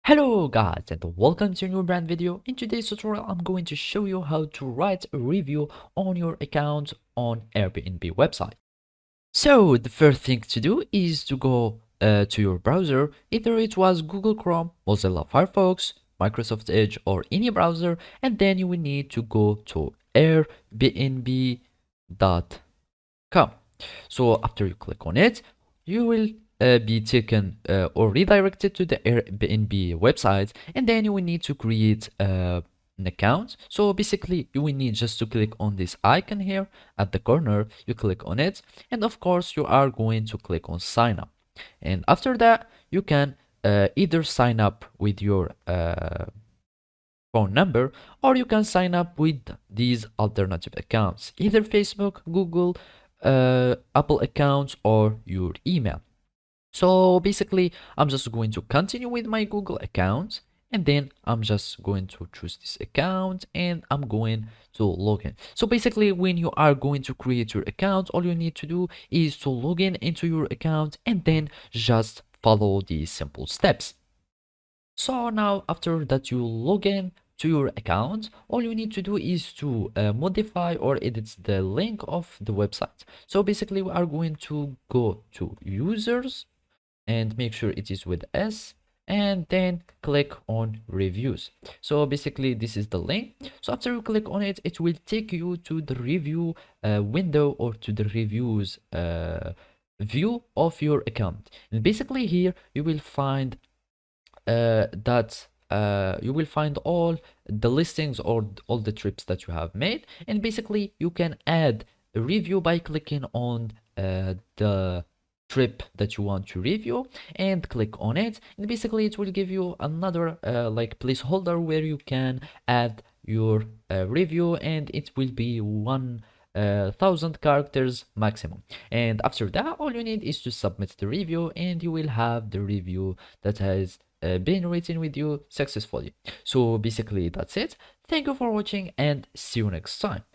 Hello guys and welcome to a new brand video. In today's tutorial I'm going to show you how to write a review on your account on Airbnb website. So the first thing to do is to go to your browser, either it was Google Chrome, Mozilla Firefox, Microsoft Edge or any browser, and then you will need to go to airbnb.com. So after you click on it, you will be taken or redirected to the Airbnb website, and then you will need to create an account. So basically you will need just to click on this icon here at the corner. You click on it, and of course you are going to click on sign up, and after that you can either sign up with your phone number, or you can sign up with these alternative accounts, either Facebook, Google, Apple accounts, or your email. So basically I'm just going to continue with my Google account, and then I'm just going to choose this account and I'm going to log in. So basically when you are going to create your account, all you need to do is to log in into your account and then just follow these simple steps. So now after that you log in to your account, all you need to do is to modify or edit the link of the website. So basically we are going to go to users and make sure it is with S, and then click on reviews. So basically this is the link. So after you click on it, it will take you to the review window, or to the reviews view of your account. And basically here you will find you will find all the listings or all the trips that you have made, and basically you can add a review by clicking on the trip that you want to review and click on it, and basically it will give you another like placeholder where you can add your review, and it will be 1000 characters maximum. And after that all you need is to submit the review, and you will have the review that has been written with you successfully. So basically that's it. Thank you for watching and see you next time.